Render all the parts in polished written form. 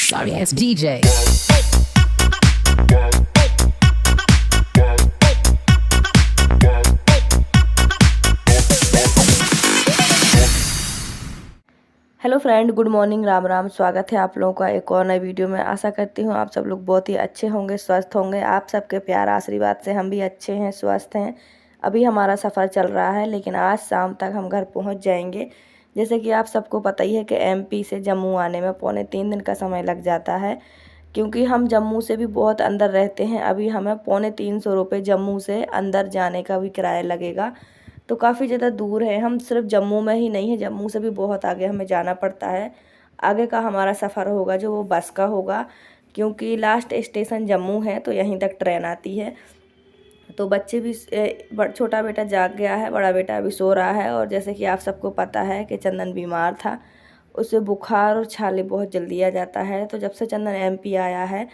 Sorry ass DJ. Hello friend, good morning, Ram Ram. स्वागत है आप लोगों का एक और नई वीडियो में। आशा करती हूँ आप सब लोग बहुत ही अच्छे होंगे, स्वस्थ होंगे। आप सबके प्यार आशीर्वाद से हम भी अच्छे हैं, स्वस्थ हैं। अभी हमारा सफ़र चल रहा है, लेकिन आज शाम तक हम घर पहुँच जाएंगे। जैसे कि आप सबको पता ही है कि एमपी से जम्मू आने में पौने 3 दिन का समय लग जाता है, क्योंकि हम जम्मू से भी बहुत अंदर रहते हैं। अभी हमें पौने 300 रुपये जम्मू से अंदर जाने का भी किराया लगेगा, तो काफ़ी ज़्यादा दूर है। हम सिर्फ जम्मू में ही नहीं है, जम्मू से भी बहुत आगे हमें जाना पड़ता है। आगे का हमारा सफ़र होगा जो वो बस का होगा, क्योंकि लास्ट स्टेशन जम्मू है, तो यहीं तक ट्रेन आती है। तो बच्चे भी छोटा बेटा जाग गया है, बड़ा बेटा अभी सो रहा है। और जैसे कि आप सबको पता है कि चंदन बीमार था, उसे बुखार और छाले बहुत जल्दी आ जाता है। तो जब से चंदन एमपी आया है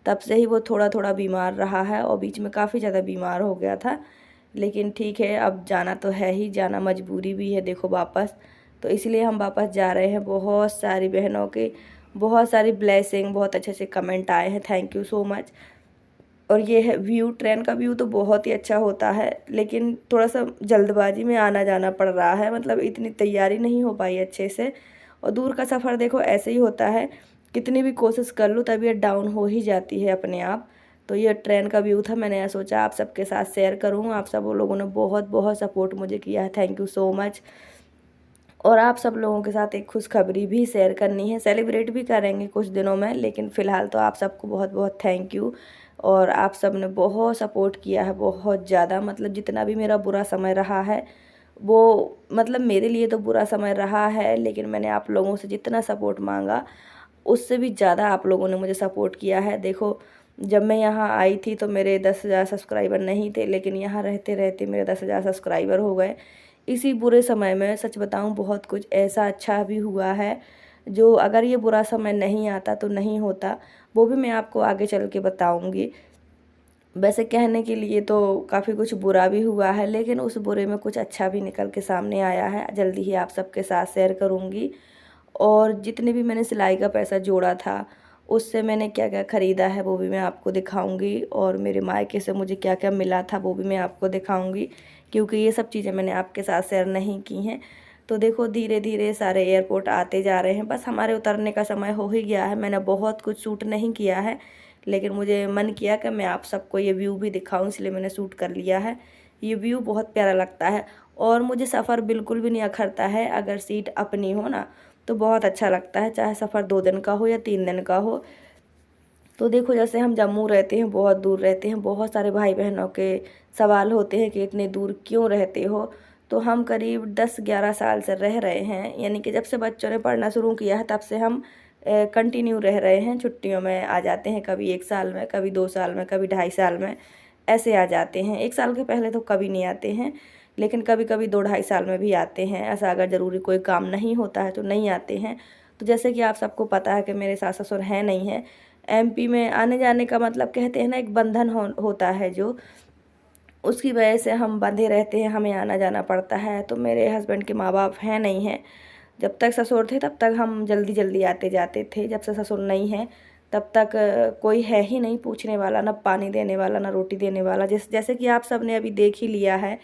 तब से ही वो थोड़ा थोड़ा बीमार रहा है, और बीच में काफ़ी ज़्यादा बीमार हो गया था। लेकिन ठीक है, अब जाना तो है ही, जाना मजबूरी भी है देखो वापस। तो इसलिए हम वापस जा रहे हैं। बहुत सारी बहनों के बहुत सारी ब्लेसिंग, बहुत अच्छे अच्छे कमेंट आए हैं, थैंक यू सो मच। और ये है व्यू, ट्रेन का व्यू तो बहुत ही अच्छा होता है, लेकिन थोड़ा सा जल्दबाजी में आना जाना पड़ रहा है, मतलब इतनी तैयारी नहीं हो पाई अच्छे से। और दूर का सफ़र देखो ऐसे ही होता है, कितनी भी कोशिश कर लूँ तबीयत डाउन हो ही जाती है अपने आप। तो ये ट्रेन का व्यू था, मैंने सोचा आप सबके साथ शेयर करूँ। आप सब लोगों ने बहुत बहुत सपोर्ट मुझे किया है, थैंक यू सो मच। और आप सब लोगों के साथ एक खुशखबरी भी शेयर करनी है, सेलिब्रेट भी करेंगे कुछ दिनों में, लेकिन फ़िलहाल तो आप सबको बहुत बहुत थैंक यू। और आप सब ने बहुत सपोर्ट किया है, बहुत ज़्यादा। मतलब जितना भी मेरा बुरा समय रहा है वो, मतलब मेरे लिए तो बुरा समय रहा है, लेकिन मैंने आप लोगों से जितना सपोर्ट मांगा उससे भी ज़्यादा आप लोगों ने मुझे सपोर्ट किया है। देखो, जब मैं यहाँ आई थी तो मेरे 10,000 सब्सक्राइबर नहीं थे, लेकिन यहाँ रहते रहते मेरे 10,000 सब्सक्राइबर हो गए। इसी बुरे समय में सच बताऊँ बहुत कुछ ऐसा अच्छा भी हुआ है, जो अगर ये बुरा समय नहीं आता तो नहीं होता, वो भी मैं आपको आगे चल के बताऊँगी। वैसे कहने के लिए तो काफ़ी कुछ बुरा भी हुआ है, लेकिन उस बुरे में कुछ अच्छा भी निकल के सामने आया है, जल्दी ही आप सबके साथ शेयर करूँगी। और जितने भी मैंने सिलाई का पैसा जोड़ा था, उससे मैंने क्या क्या ख़रीदा है वो भी मैं आपको दिखाऊंगी। और मेरे मायके से मुझे क्या क्या मिला था वो भी मैं आपको दिखाऊंगी, क्योंकि ये सब चीज़ें मैंने आपके साथ शेयर नहीं की हैं। तो देखो, धीरे धीरे सारे एयरपोर्ट आते जा रहे हैं, बस हमारे उतरने का समय हो ही गया है। मैंने बहुत कुछ शूट नहीं किया है, लेकिन मुझे मन किया कि मैं आप सबको ये व्यू भी दिखाऊं, इसलिए मैंने शूट कर लिया है। ये व्यू बहुत प्यारा लगता है, और मुझे सफ़र बिल्कुल भी नहीं अखरता है। अगर सीट अपनी हो ना तो बहुत अच्छा लगता है, चाहे सफ़र 2 दिन का हो या 3 दिन का हो। तो देखो, जैसे हम जम्मू रहते हैं, बहुत दूर रहते हैं, बहुत सारे भाई बहनों के सवाल होते हैं कि इतने दूर क्यों रहते हो। तो हम करीब 10-11 साल से रह रहे हैं, यानी कि जब से बच्चों ने पढ़ना शुरू किया है तब से हम कंटिन्यू रह रहे हैं। छुट्टियों में आ जाते हैं, कभी 1 साल में, कभी 2 साल में, कभी 2.5 साल में, ऐसे आ जाते हैं। 1 साल के पहले तो कभी नहीं आते हैं, लेकिन कभी कभी 2-2.5 साल में भी आते हैं। ऐसा अगर ज़रूरी कोई काम नहीं होता है तो नहीं आते हैं। तो जैसे कि आप सबको पता है कि मेरे सास ससुर हैं नहीं हैं एमपी में। आने जाने का मतलब कहते हैं ना, एक बंधन होता है जो, उसकी वजह से हम बंधे रहते हैं, हमें आना जाना पड़ता है। तो मेरे हस्बैंड के माँ बाप हैं नहीं हैं। जब तक ससुर थे तब तक हम जल्दी जल्दी आते जाते थे, जब से ससुर नहीं हैं तब तक कोई है ही नहीं पूछने वाला, ना पानी देने वाला, ना रोटी देने वाला। जैसे कि आप सब ने अभी देख ही लिया है,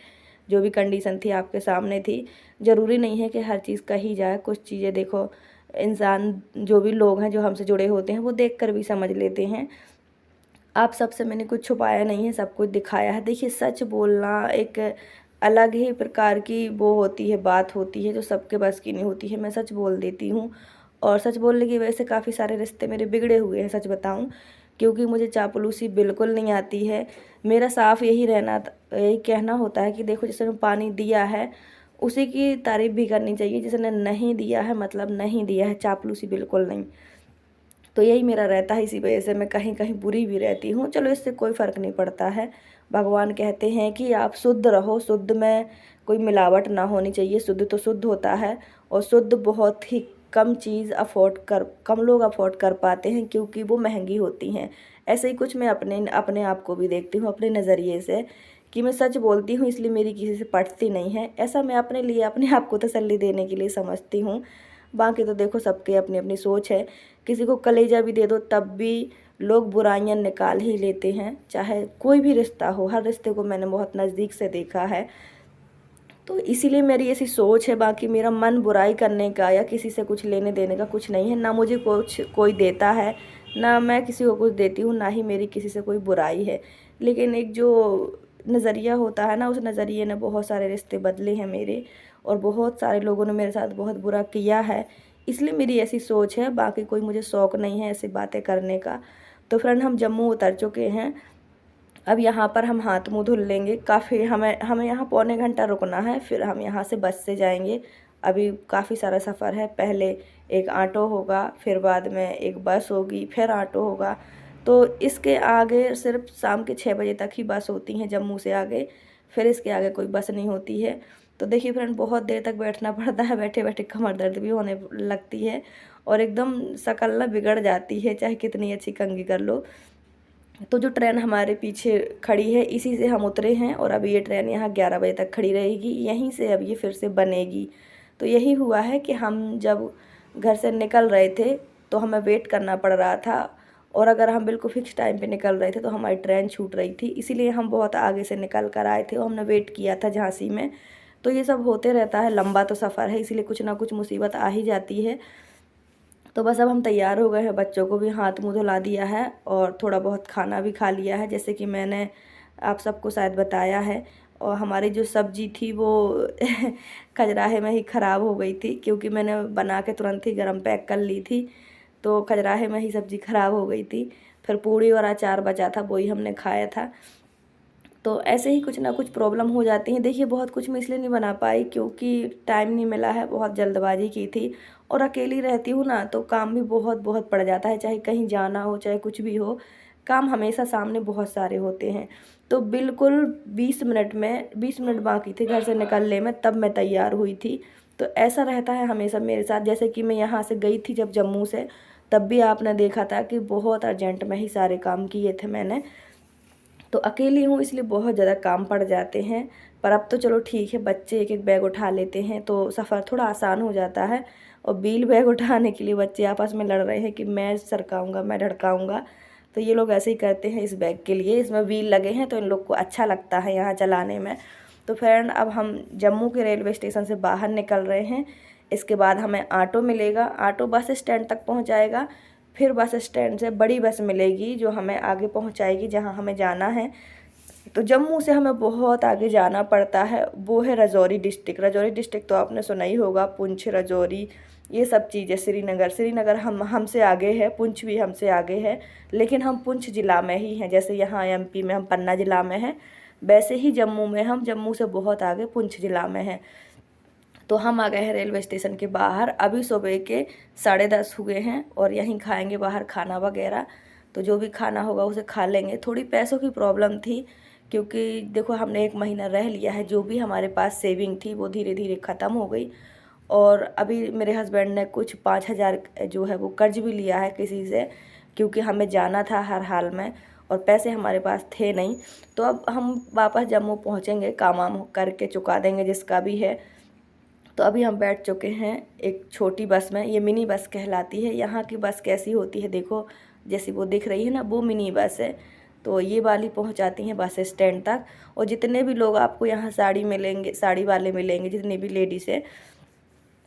जो भी कंडीशन थी आपके सामने थी। ज़रूरी नहीं है कि हर चीज़ कही जाए, कुछ चीज़ें देखो इंसान, जो भी लोग हैं जो हमसे जुड़े होते हैं, वो देख कर भी समझ लेते हैं। आप सबसे मैंने कुछ छुपाया नहीं है, सब कुछ दिखाया है। देखिए, सच बोलना एक अलग ही प्रकार की वो होती है, बात होती है, जो सबके बस की नहीं होती है। मैं सच बोल देती हूँ, और सच बोलने की वजह से काफ़ी सारे रिश्ते मेरे बिगड़े हुए हैं, सच बताऊँ, क्योंकि मुझे चापलूसी बिल्कुल नहीं आती है। मेरा साफ यही कहना होता है कि देखो, जिसने पानी दिया है उसी की तारीफ़ भी करनी चाहिए, जिसने नहीं दिया है मतलब नहीं दिया है, चापलूसी बिल्कुल नहीं। तो यही मेरा रहता है, इसी वजह से मैं कहीं कहीं बुरी भी रहती हूँ। चलो, इससे कोई फ़र्क नहीं पड़ता है। भगवान कहते हैं कि आप शुद्ध रहो, शुद्ध में कोई मिलावट ना होनी चाहिए। शुद्ध तो शुद्ध होता है, और शुद्ध बहुत ही कम लोग अफोर्ड कर पाते हैं, क्योंकि वो महंगी होती हैं। ऐसे ही कुछ मैं अपने अपने आप को भी देखती हूँ अपने नज़रिए से, कि मैं सच बोलती हूँ इसलिए मेरी किसी से पटती नहीं है। ऐसा मैं अपने लिए अपने आप को तसल्ली देने के लिए समझती हूँ। बाकी तो देखो, सबकी अपनी अपनी सोच है किसी को कलेजा भी दे दो तब भी लोग बुराइयां निकाल ही लेते हैं, चाहे कोई भी रिश्ता हो। हर रिश्ते को मैंने बहुत नज़दीक से देखा है, तो इसीलिए मेरी ऐसी सोच है। बाकी मेरा मन बुराई करने का या किसी से कुछ लेने देने का कुछ नहीं है, ना मुझे कुछ कोई देता है, ना मैं किसी को कुछ देती हूँ, ना ही मेरी किसी से कोई बुराई है। लेकिन एक जो नज़रिया होता है ना, उस नज़रिए ने बहुत सारे रिश्ते बदले हैं मेरे, और बहुत सारे लोगों ने मेरे साथ बहुत बुरा किया है। इसलिए मेरी ऐसी सोच है, बाकी कोई मुझे शौक़ नहीं है ऐसी बातें करने का। तो फ्रेंड, हम जम्मू उतर चुके हैं। अब यहाँ पर हम हाथ मुँह धुल लेंगे। काफ़ी हमें हमें यहाँ पौने घंटा रुकना है, फिर हम यहाँ से बस से जाएंगे। अभी काफ़ी सारा सफ़र है, पहले एक ऑटो होगा, फिर बाद में एक बस होगी, फिर ऑटो होगा। तो इसके आगे सिर्फ शाम के 6 बजे तक ही बस होती हैं जम्मू से आगे, फिर इसके आगे कोई बस नहीं होती है। तो देखिए फ्रेंड, बहुत देर तक बैठना पड़ता है, बैठे बैठे कमर दर्द भी होने लगती है और एकदम शक्ल ना बिगड़ जाती है, चाहे कितनी अच्छी कंघी कर लो। तो जो ट्रेन हमारे पीछे खड़ी है, इसी से हम उतरे हैं, और अभी ये ट्रेन यहाँ 11 बजे तक खड़ी रहेगी, यहीं से अब ये फिर से बनेगी। तो यही हुआ है कि हम जब घर से निकल रहे थे तो हमें वेट करना पड़ रहा था, और अगर हम बिल्कुल फिक्स टाइम पे निकल रहे थे तो हमारी ट्रेन छूट रही थी, इसीलिए हम बहुत आगे से निकल कर आए थे और हमने वेट किया था झांसी में। तो ये सब होते रहता है, लंबा तो सफ़र है, इसीलिए कुछ ना कुछ मुसीबत आ ही जाती है। तो बस अब हम तैयार हो गए हैं, बच्चों को भी हाथ मुँह धुला दिया है और थोड़ा बहुत खाना भी खा लिया है, जैसे कि मैंने आप सबको शायद बताया है। और हमारी जो सब्ज़ी थी वो खजुराहे में ही ख़राब हो गई थी, क्योंकि मैंने बना के तुरंत ही गर्म पैक कर ली थी, तो खजुराहे में ही सब्ज़ी ख़राब हो गई थी। फिर पूड़ी और अचार बचा था, वही हमने खाया था। तो ऐसे ही कुछ ना कुछ प्रॉब्लम हो जाती हैं। देखिए, बहुत कुछ मैं इसलिए नहीं बना पाई क्योंकि टाइम नहीं मिला है, बहुत जल्दबाजी की थी, और अकेली रहती हूँ ना, तो काम भी बहुत बहुत पड़ जाता है, चाहे कहीं जाना हो चाहे कुछ भी हो, काम हमेशा सामने बहुत सारे होते हैं। तो बिल्कुल 20 मिनट बाकी थे घर से निकलने में, तब मैं तैयार हुई थी। तो ऐसा रहता है हमेशा मेरे साथ। जैसे कि मैं यहाँ से गई थी जब जम्मू से, तब भी आपने देखा था कि बहुत अर्जेंट में ही सारे काम किए थे मैंने। तो अकेली हूँ इसलिए बहुत ज़्यादा काम पड़ जाते हैं, पर अब तो चलो ठीक है, बच्चे एक एक बैग उठा लेते हैं तो सफ़र थोड़ा आसान हो जाता है। और बील बैग उठाने के लिए बच्चे आपस में लड़ रहे हैं कि मैं सरकाऊँगा, मैं ढड़काऊँगा। तो ये लोग ऐसे ही करते हैं इस बैग के लिए, इसमें व्हील लगे हैं तो इन लोग को अच्छा लगता है यहाँ चलाने में। तो फ्रेंड, अब हम जम्मू के रेलवे स्टेशन से बाहर निकल रहे हैं। इसके बाद हमें ऑटो मिलेगा, ऑटो बस स्टैंड तक पहुँचाएगा, फिर बस स्टैंड से बड़ी बस मिलेगी जो हमें आगे पहुंचाएगी जहां हमें जाना है। तो जम्मू से हमें बहुत आगे जाना पड़ता है, वो है राजौरी डिस्ट्रिक्ट। राजौरी डिस्ट्रिक्ट तो आपने सुना ही होगा, पुंछ, राजौरी, ये सब चीज़ें। श्रीनगर हमसे आगे है, पुंछ भी हमसे आगे है, लेकिन हम पुंछ ज़िला में ही हैं। जैसे यहाँ MP में हम पन्ना ज़िला में हैं, वैसे ही जम्मू में हम जम्मू से बहुत आगे पुंछ ज़िला में हैं। तो हम आ गए हैं रेलवे स्टेशन के बाहर। अभी सुबह के 10:30 हुए हैं और यहीं खाएंगे बाहर खाना वगैरह। तो जो भी खाना होगा उसे खा लेंगे। थोड़ी पैसों की प्रॉब्लम थी, क्योंकि देखो हमने 1 महीना रह लिया है, जो भी हमारे पास सेविंग थी वो धीरे धीरे ख़त्म हो गई। और अभी मेरे हस्बैंड ने कुछ 5,000 जो है वो कर्ज भी लिया है किसी से, क्योंकि हमें जाना था हर हाल में और पैसे हमारे पास थे नहीं। तो अब हम वापस जम्मू पहुँचेंगे, काम वाम करके चुका देंगे जिसका भी है। तो अभी हम बैठ चुके हैं एक छोटी बस में, ये मिनी बस कहलाती है। यहाँ की बस कैसी होती है देखो, जैसी वो दिख रही है ना, वो मिनी बस है। तो ये वाली पहुँचाती हैं बस स्टैंड तक। और जितने भी लोग आपको यहाँ साड़ी मिलेंगे, साड़ी वाले मिलेंगे, जितनी भी लेडीज़ है,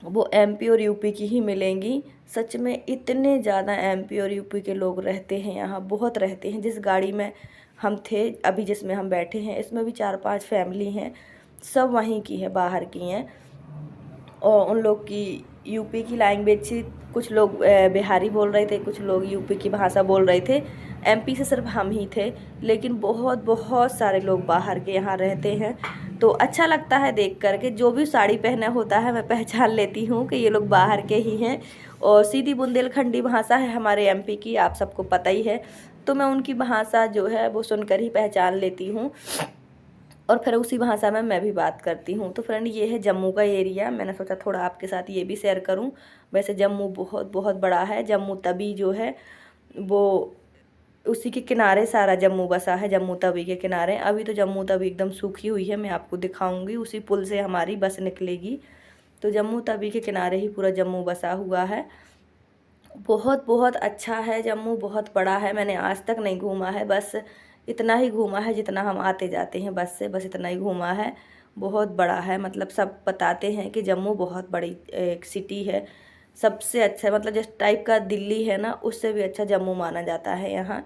वो MP और UP की ही मिलेंगी। सच में इतने ज़्यादा MP और UP के लोग रहते हैं यहाँ, बहुत रहते हैं। जिस गाड़ी में हम थे अभी, जिसमें हम बैठे हैं, इसमें भी 4-5 फैमिली हैं, सब वहीं की हैं, बाहर की हैं। और उन लोग की UP की लैंग्वेज थी, कुछ लोग बिहारी बोल रहे थे, कुछ लोग UP की भाषा बोल रहे थे। MP से सिर्फ हम ही थे, लेकिन बहुत बहुत सारे लोग बाहर के यहाँ रहते हैं। तो अच्छा लगता है देख कर के, जो भी साड़ी पहना होता है मैं पहचान लेती हूँ कि ये लोग बाहर के ही हैं। और सीधी बुंदेलखंडी भाषा है हमारे MP की, आप सबको पता ही है। तो मैं उनकी भाषा जो है वो सुनकर ही पहचान लेती हूँ, और फिर उसी भाषा में मैं भी बात करती हूँ। तो फ्रेंड, ये है जम्मू का एरिया, मैंने सोचा थोड़ा आपके साथ ये भी शेयर करूँ। वैसे जम्मू बहुत बहुत बड़ा है। जम्मू तवी जो है वो उसी के किनारे सारा जम्मू बसा है, जम्मू तवी के किनारे। अभी तो जम्मू तवी एकदम सूखी हुई है, मैं आपको दिखाऊंगी, उसी पुल से हमारी बस निकलेगी। तो जम्मू तवी के किनारे ही पूरा जम्मू बसा हुआ है। बहुत बहुत अच्छा है जम्मू, बहुत बड़ा है। मैंने आज तक नहीं घूमा है, बस इतना ही घूमा है जितना हम आते जाते हैं बस से, बस इतना ही घूमा है। बहुत बड़ा है, मतलब सब बताते हैं कि जम्मू बहुत बड़ी एक सिटी है, सबसे अच्छा है। मतलब जिस टाइप का दिल्ली है ना, उससे भी अच्छा जम्मू माना जाता है। यहाँ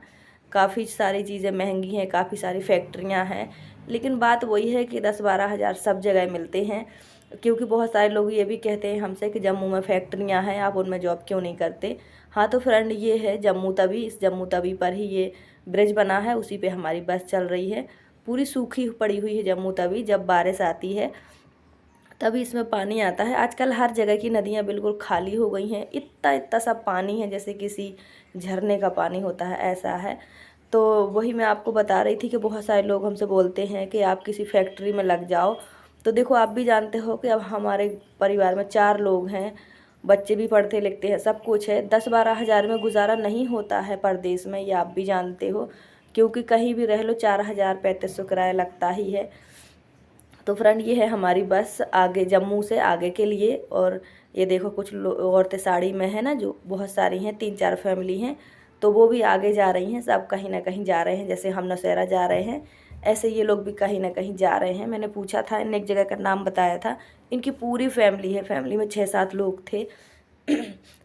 काफ़ी सारी चीज़ें महंगी हैं, काफ़ी सारी फैक्ट्रियाँ हैं, लेकिन बात वही है कि 10-12 हज़ार सब जगह मिलते हैं। क्योंकि बहुत सारे लोग ये भी कहते हैं हमसे कि जम्मू में फैक्ट्रियाँ हैं, आप उनमें जॉब क्यों नहीं करते। हाँ तो फ्रेंड, ये है जम्मू तवी, इस जम्मू तवी पर ही ये ब्रिज बना है, उसी पे हमारी बस चल रही है। पूरी सूखी पड़ी हुई है जम्मू तवी, जब बारिश आती है तभी इसमें पानी आता है। आजकल हर जगह की नदियाँ बिल्कुल खाली हो गई हैं, इतना इतना सा पानी है जैसे किसी झरने का पानी होता है, ऐसा है। तो वही मैं आपको बता रही थी कि बहुत सारे लोग हमसे बोलते हैं कि आप किसी फैक्ट्री में लग जाओ। तो देखो, आप भी जानते हो कि अब हमारे परिवार में 4 लोग हैं, बच्चे भी पढ़ते लिखते हैं, सब कुछ है। 10-12 हज़ार में गुजारा नहीं होता है परदेश में, ये आप भी जानते हो। क्योंकि कहीं भी रह लो 4,000-3,500 किराया लगता ही है। तो फ्रेंड, ये है हमारी बस आगे, जम्मू से आगे के लिए। और ये देखो, कुछ औरतें साड़ी में है ना, जो बहुत सारी हैं, 3-4 फैमिली हैं, तो वो भी आगे जा रही हैं। सब कहीं ना कहीं जा रहे हैं, जैसे हम नौशहरा जा रहे हैं, ऐसे ये लोग भी कहीं ना कहीं जा रहे हैं। मैंने पूछा था, इन्हें एक जगह का नाम बताया था। इनकी पूरी फैमिली है, फैमिली में 6-7 लोग थे।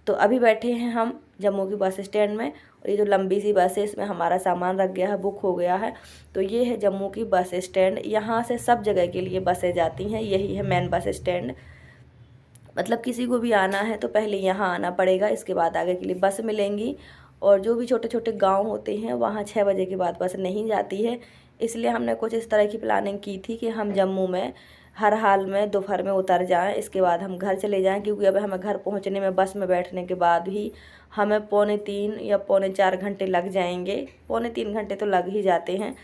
तो अभी बैठे हैं हम जम्मू की बस स्टैंड में, और ये जो लंबी सी बस है, इसमें हमारा सामान रख गया है, बुक हो गया है। तो ये है जम्मू की बस स्टैंड, यहाँ से सब जगह के लिए बसें जाती हैं, यही है मेन बस स्टैंड। मतलब किसी को भी आना है तो पहले यहाँ आना पड़ेगा, इसके बाद आगे के लिए बस मिलेंगी। और जो भी छोटे छोटे गांव होते हैं, वहाँ 6 बजे के बाद बस नहीं जाती है। इसलिए हमने कुछ इस तरह की प्लानिंग की थी कि हम जम्मू में हर हाल में दोपहर में उतर जाएं, इसके बाद हम घर चले जाएं। क्योंकि अब हमें घर पहुंचने में बस में बैठने के बाद ही हमें 3:45 या 3:45 घंटे लग जाएंगे। 3:45 घंटे तो लग ही जाते हैं,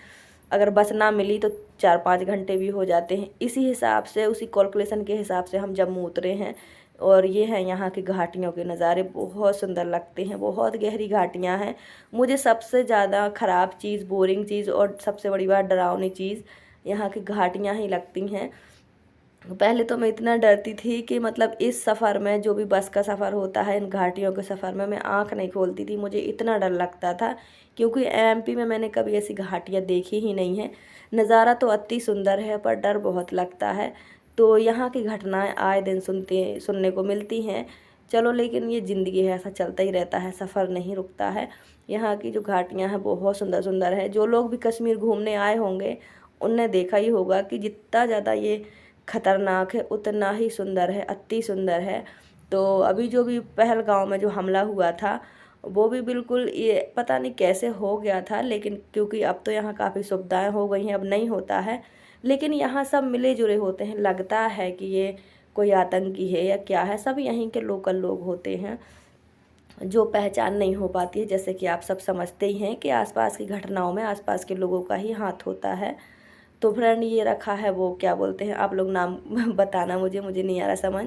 अगर बस ना मिली तो 4-5 घंटे भी हो जाते हैं। इसी हिसाब से, उसी कैलकुलेशन के हिसाब से हम जम्मू उतरे हैं। और ये हैं यहाँ की घाटियों के नज़ारे, बहुत सुंदर लगते हैं, बहुत गहरी घाटियाँ हैं। मुझे सबसे ज़्यादा ख़राब चीज़, बोरिंग चीज़ और सबसे बड़ी बात डरावनी चीज़ यहाँ की घाटियाँ ही लगती हैं। पहले तो मैं इतना डरती थी कि मतलब इस सफ़र में, जो भी बस का सफ़र होता है, इन घाटियों के सफ़र में मैं आँख नहीं खोलती थी, मुझे इतना डर लगता था। क्योंकि एमपी में मैंने कभी ऐसी घाटियाँ देखी ही नहीं है। नज़ारा तो अति सुंदर है, पर डर बहुत लगता है। तो यहाँ की घटनाएं आए दिन सुनने को मिलती हैं। चलो, लेकिन ये ज़िंदगी है, ऐसा चलता ही रहता है, सफ़र नहीं रुकता है। यहाँ की जो घाटियाँ हैं बहुत सुंदर सुंदर है। जो लोग भी कश्मीर घूमने आए होंगे, उनने देखा ही होगा कि जितना ज़्यादा ये खतरनाक है, उतना ही सुंदर है, अति सुंदर है। तो अभी जो भी पहलगाँव में जो हमला हुआ था, वो भी बिल्कुल, ये पता नहीं कैसे हो गया था। लेकिन क्योंकि अब तो यहाँ काफ़ी सुविधाएं हो गई हैं, अब नहीं होता है। लेकिन यहाँ सब मिले जुले होते हैं, लगता है कि ये कोई आतंकी है या क्या है। सब यहीं के लोकल लोग होते हैं, जो पहचान नहीं हो पाती है। जैसे कि आप सब समझते ही हैं कि आसपास की घटनाओं में आसपास के लोगों का ही हाथ होता है। तो फ्रेंड, ये रखा है, वो क्या बोलते हैं, आप लोग नाम बताना, मुझे नहीं आ रहा समझ।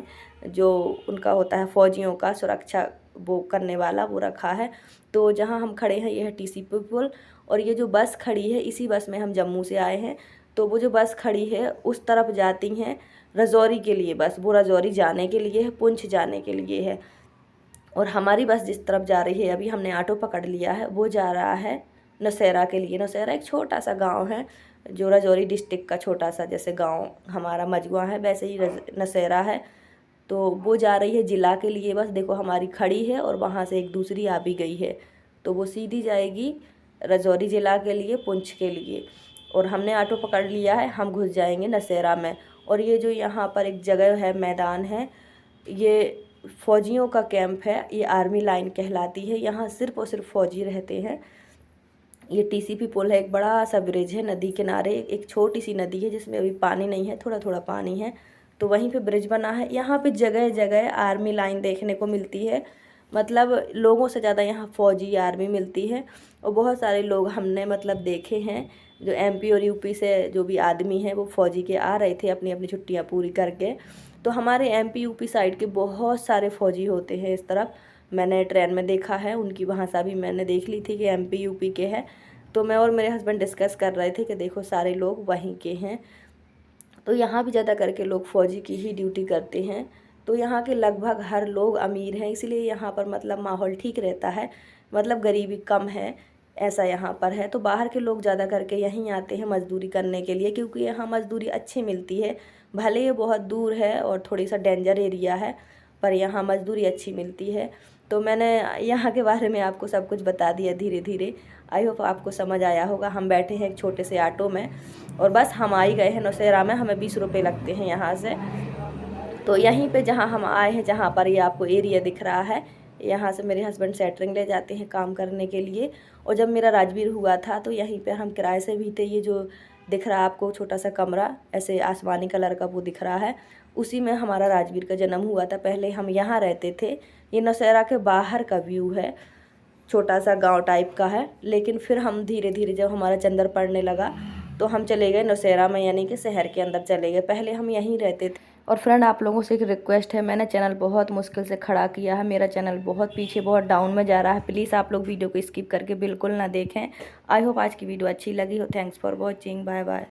जो उनका होता है फौजियों का सुरक्षा वो करने वाला, वो रखा है। तो जहाँ हम खड़े हैं, ये है टीसीपी पुल। और ये जो बस खड़ी है, इसी बस में हम जम्मू से आए हैं। तो वो जो बस खड़ी है, उस तरफ जाती हैं रजौरी के लिए बस, वो रजौरी जाने के लिए है, पुंछ जाने के लिए है। और हमारी बस जिस तरफ जा रही है, अभी हमने ऑटो पकड़ लिया है, वो जा रहा है नौशहरा के लिए। नौशहरा एक छोटा सा गांव है, जो राजौरी डिस्ट्रिक्ट का छोटा सा, जैसे गांव हमारा मजवा है, वैसे ही नौशहरा है। तो वो जा रही है ज़िला के लिए बस। देखो, हमारी खड़ी है और वहाँ से एक दूसरी आ भी गई है, तो वो सीधी जाएगी राजौरी ज़िला के लिए, पुंछ के लिए। और हमने ऑटो पकड़ लिया है, हम घुस जाएंगे नौशहरा में। और ये जो यहाँ पर एक जगह है, मैदान है, ये फ़ौजियों का कैंप है, ये आर्मी लाइन कहलाती है। यहाँ सिर्फ़ और सिर्फ फ़ौजी रहते हैं। ये टीसीपी पुल है, एक बड़ा सा ब्रिज है नदी किनारे, एक छोटी सी नदी है जिसमें अभी पानी नहीं है, थोड़ा थोड़ा पानी है। तो वहीं पे ब्रिज बना है। यहाँ पे जगह जगह आर्मी लाइन देखने को मिलती है। मतलब लोगों से ज़्यादा यहाँ फ़ौजी आर्मी मिलती है। और बहुत सारे लोग हमने मतलब देखे हैं, जो एमपी और यूपी से जो भी आदमी हैं, वो फ़ौजी के आ रहे थे अपनी अपनी छुट्टियाँ पूरी करके। तो हमारे एमपी यूपी साइड के बहुत सारे फ़ौजी होते हैं इस तरफ। मैंने ट्रेन में देखा है, उनकी भाषा भी मैंने देख ली थी कि एमपी यूपी के हैं। तो मैं और मेरे हस्बैंड डिस्कस कर रहे थे कि देखो, सारे लोग वहीं के हैं। तो यहाँ भी ज़्यादा करके लोग फ़ौजी की ही ड्यूटी करते हैं। तो यहाँ के लगभग हर लोग अमीर हैं, इसलिए यहाँ पर मतलब माहौल ठीक रहता है, मतलब गरीबी कम है, ऐसा यहाँ पर है। तो बाहर के लोग ज़्यादा करके यहीं आते हैं मज़दूरी करने के लिए, क्योंकि यहाँ मज़दूरी अच्छी मिलती है। भले ये बहुत दूर है और थोड़ी सा डेंजर एरिया है, पर यहाँ मज़दूरी अच्छी मिलती है। तो मैंने यहाँ के बारे में आपको सब कुछ बता दिया धीरे धीरे। आई होप आपको समझ आया होगा। हम बैठे हैं एक छोटे से ऑटो में और बस हम आ ही गए हैं नौशहरा में। हमें 20 रुपये लगते हैं यहाँ से। तो यहीं पे जहाँ हम आए हैं, जहाँ पर ये आपको एरिया दिख रहा है, यहाँ से मेरे हस्बैंड सेटरिंग ले जाते हैं काम करने के लिए। और जब मेरा राजवीर हुआ था तो यहीं पर हम किराए से भी थे। ये जो दिख रहा है आपको छोटा सा कमरा ऐसे आसमानी कलर का वो दिख रहा है, उसी में हमारा राजवीर का जन्म हुआ था। पहले हम यहाँ रहते थे। ये नौशहरा के बाहर का व्यू है, छोटा सा गांव टाइप का है। लेकिन फिर हम धीरे धीरे जब हमारा चंदर पड़ने लगा तो हम चले गए नौशहरा में, यानी कि शहर के अंदर चले गए। पहले हम यहीं रहते थे। और फ्रेंड, आप लोगों से एक रिक्वेस्ट है, मैंने चैनल बहुत मुश्किल से खड़ा किया है। मेरा चैनल बहुत पीछे, बहुत डाउन में जा रहा है। प्लीज़ आप लोग वीडियो को स्किप करके बिल्कुल ना देखें। आई होप आज की वीडियो अच्छी लगी हो। Thanks for watching. Bye bye.